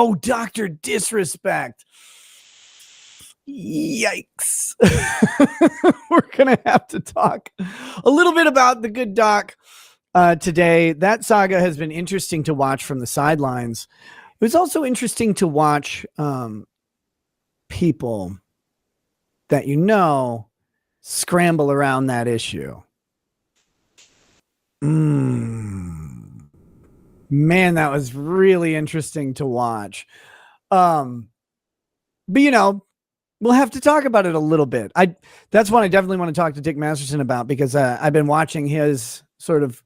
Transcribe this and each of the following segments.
Oh, Dr. Disrespect. Yikes. We're going to have to talk a little bit about the good doc today. That saga has been interesting to watch from the sidelines. It was also interesting to watch people that scramble around that issue. Man, that was really interesting to watch. But we'll have to talk about it a little bit. That's one I definitely want to talk to Dick Masterson about, because I've been watching his sort of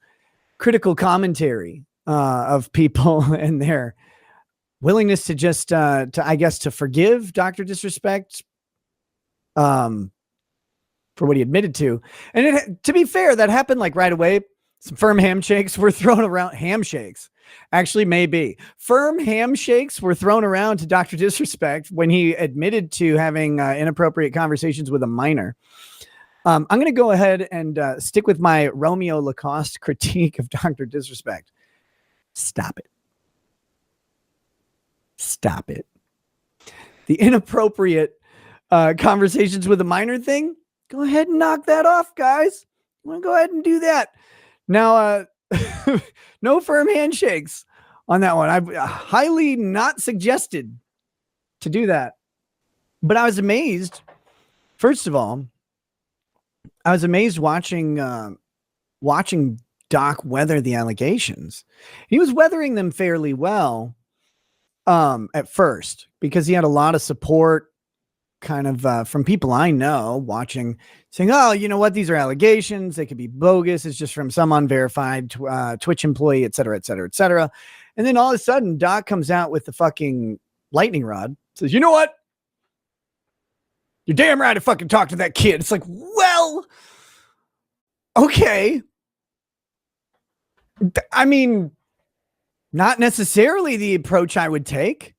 critical commentary of people and their willingness to just to forgive Dr. Disrespect for what he admitted to. And to be fair, that happened like right away. Some firm handshakes were thrown around. Handshakes. Actually, maybe. Firm handshakes were thrown around to Dr. Disrespect when he admitted to having inappropriate conversations with a minor. I'm going to go ahead and stick with my Romeo Lacoste critique of Dr. Disrespect. Stop it. Stop it. The inappropriate conversations with a minor thing, go ahead and knock that off, guys. I'm going to go ahead and do that. Now, no firm handshakes on that one. I've highly not suggested to do that. But I was amazed. First of all, I was amazed watching Doc weather the allegations. He was weathering them fairly well at first, because he had a lot of support kind of from people I know watching, saying, oh, you know what? These are allegations. They could be bogus. It's just from some unverified Twitch employee, et cetera, et cetera, et cetera. And then all of a sudden, Doc comes out with the fucking lightning rod, says, you know what? You're damn right to fucking talk to that kid. It's like, well, okay. I mean, not necessarily the approach I would take.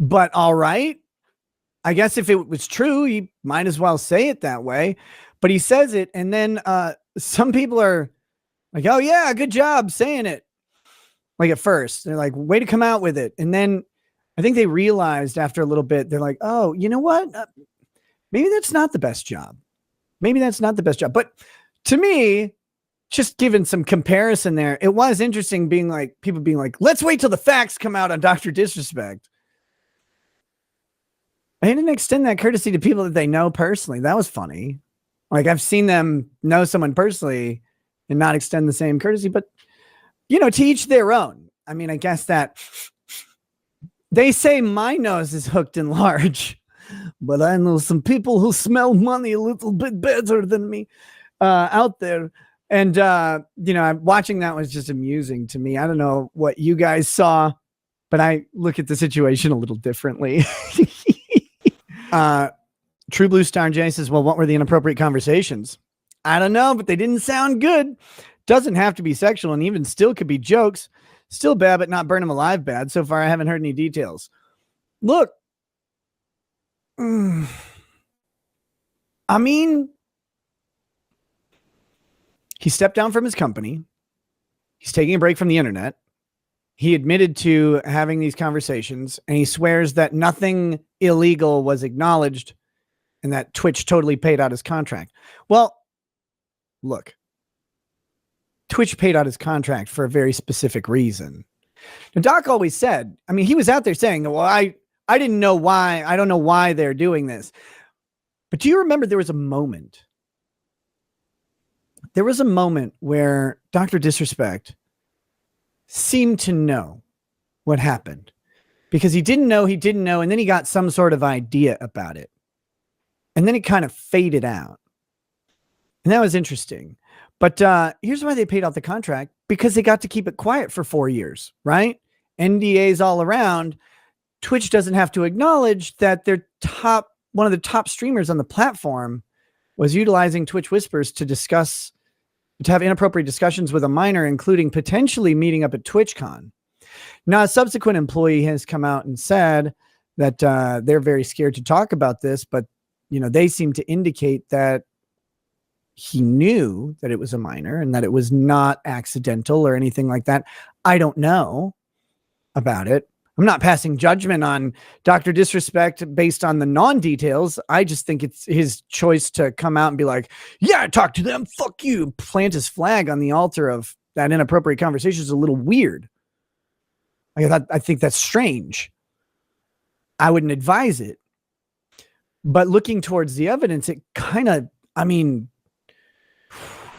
But all right. I guess if it was true, you might as well say it that way. But he says it, and then some people are like, oh yeah, good job saying it. Like at first, they're like, way to come out with it. And then I think they realized after a little bit, they're like, oh, you know what? Maybe that's not the best job. Maybe that's not the best job. But to me, just given some comparison there, it was interesting people being like, let's wait till the facts come out on Dr. Disrespect. I didn't extend that courtesy to people that they know personally. That was funny. Like, I've seen them know someone personally and not extend the same courtesy, but to each their own. I mean, I guess that they say my nose is hooked and large, but I know some people who smell money a little bit better than me out there. And, watching that was just amusing to me. I don't know what you guys saw, but I look at the situation a little differently. True Blue Star J says, well, what were the inappropriate conversations? I don't know, but they didn't sound good. Doesn't have to be sexual, and even still could be jokes. Still bad, but not burn them alive bad. So far, I haven't heard any details. Look, I mean, he stepped down from his company. He's taking a break from the internet. He admitted to having these conversations, and he swears that nothing illegal was acknowledged and that Twitch totally paid out his contract. Well, look, Twitch paid out his contract for a very specific reason. Now, Doc always said, I mean, he was out there saying, well, I didn't know why. I don't know why they're doing this. But do you remember there was a moment? There was a moment where Dr. Disrespect seemed to know what happened, because he didn't know, and then he got some sort of idea about it. And then it kind of faded out. And that was interesting. But here's why they paid out the contract: because they got to keep it quiet for 4 years, right? NDAs all around. Twitch doesn't have to acknowledge that one of the top streamers on the platform was utilizing Twitch Whispers to have inappropriate discussions with a minor, including potentially meeting up at TwitchCon. Now, a subsequent employee has come out and said that they're very scared to talk about this, but they seem to indicate that he knew that it was a minor and that it was not accidental or anything like that. I don't know. about it. I'm not passing judgment on Dr. Disrespect based on the non-details. I just think it's his choice to come out and be like, yeah, talk to them, fuck you, plant his flag on the altar of that inappropriate conversation is a little weird. I think that's strange. I wouldn't advise it. But looking towards the evidence, it kind of, I mean,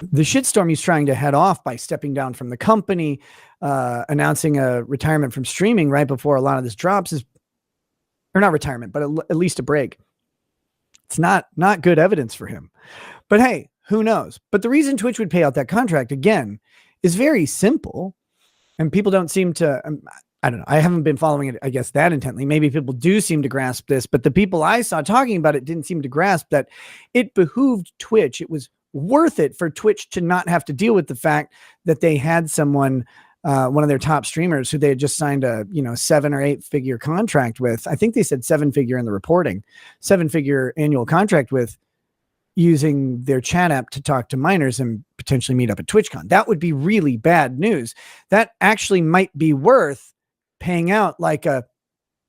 the shitstorm he's trying to head off by stepping down from the company, announcing a retirement from streaming right before a lot of this drops is, or not retirement, but at least a break. It's not good evidence for him. But hey, who knows? But the reason Twitch would pay out that contract, again, is very simple. And people don't seem to, I don't know. I haven't been following it, I guess, that intently. Maybe people do seem to grasp this, but the people I saw talking about it didn't seem to grasp that it behooved Twitch. It was worth it for Twitch to not have to deal with the fact that they had someone, one of their top streamers who they had just signed a, 7 or 8 figure contract with. I think they said 7 figure in the reporting, 7 figure annual contract with, using their chat app to talk to minors and potentially meet up at TwitchCon. That would be really bad news. That actually might be worth paying out like a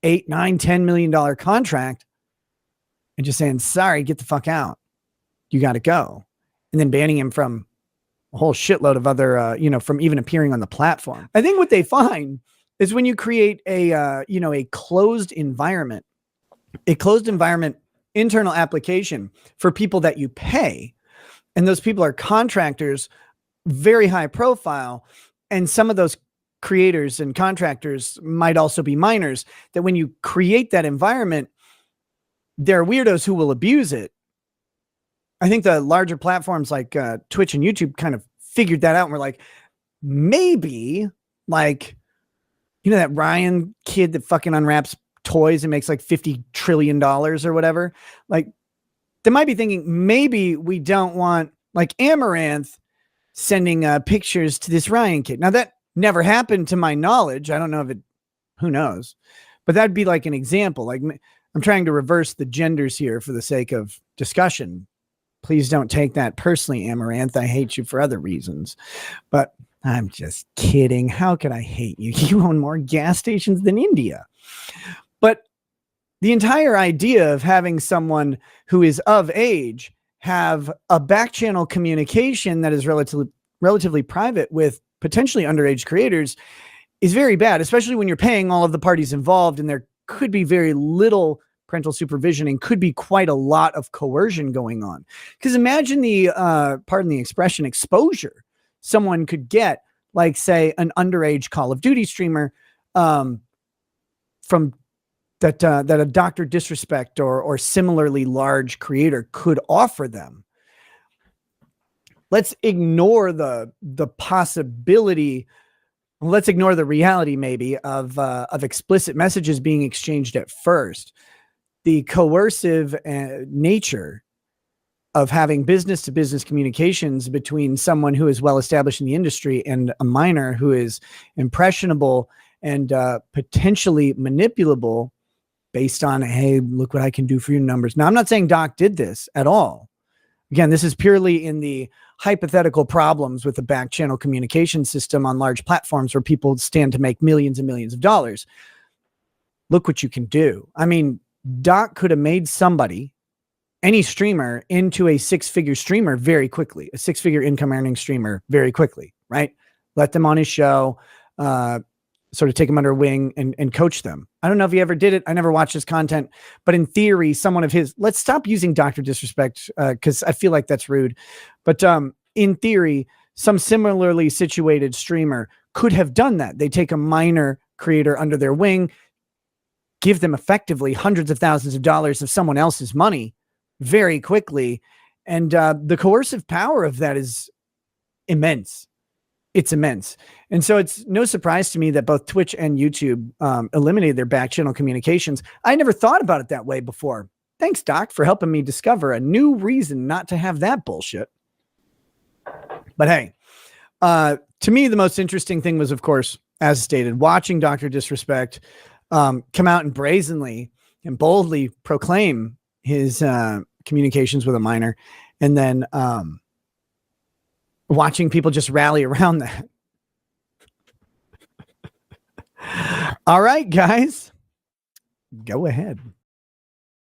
$8, $9, $10 million contract and just saying, sorry, get the fuck out. You got to go. And then banning him from a whole shitload of other, from even appearing on the platform. I think what they find is when you create a closed environment, internal application for people that you pay, and those people are contractors, very high profile, and some of those creators and contractors might also be minors, that when you create that environment, there are weirdos who will abuse it. I think the larger platforms like Twitch and YouTube kind of figured that out and were like, maybe like, that Ryan kid that fucking unwraps toys and makes like $50 trillion or whatever. Like, they might be thinking maybe we don't want like Amaranth sending pictures to this Ryan kid. Now that never happened to my knowledge. I don't know if it, who knows, but that'd be like an example. Like, I'm trying to reverse the genders here for the sake of discussion. Please don't take that personally, Amaranth. I hate you for other reasons, but I'm just kidding. How could I hate you? You own more gas stations than India. But the entire idea of having someone who is of age have a back channel communication that is relatively private with potentially underage creators is very bad, especially when you're paying all of the parties involved and there could be very little parental supervision and could be quite a lot of coercion going on. Because imagine the, pardon the expression, exposure someone could get, like say an underage Call of Duty streamer from that a Dr. Disrespect or similarly large creator could offer them. Let's ignore the possibility. Let's ignore the reality maybe of explicit messages being exchanged at first. The coercive nature of having business to business communications between someone who is well established in the industry and a minor who is impressionable and potentially manipulable based on, hey, look what I can do for your numbers. Now, I'm not saying Doc did this at all. Again, this is purely in the hypothetical problems with the back channel communication system on large platforms where people stand to make millions and millions of dollars. Look what you can do. I mean, Doc could have made somebody, any streamer, into a 6-figure streamer very quickly, a 6-figure income earning streamer very quickly, right? Let them on his show, sort of take them under a wing and coach them. I don't know if he ever did it. I never watched his content, but in theory, someone of his, let's stop using Dr. Disrespect because I feel like that's rude. But in theory, some similarly situated streamer could have done that. They take a minor creator under their wing, give them effectively hundreds of thousands of dollars of someone else's money very quickly. And the coercive power of that is immense. It's immense. And so it's no surprise to me that both Twitch and YouTube eliminated their back channel communications. I never thought about it that way before. Thanks, Doc, for helping me discover a new reason not to have that bullshit. But hey, to me, the most interesting thing was, of course, as stated, watching Dr. Disrespect come out and brazenly and boldly proclaim his communications with a minor, and then watching people just rally around that. All right, guys, go ahead.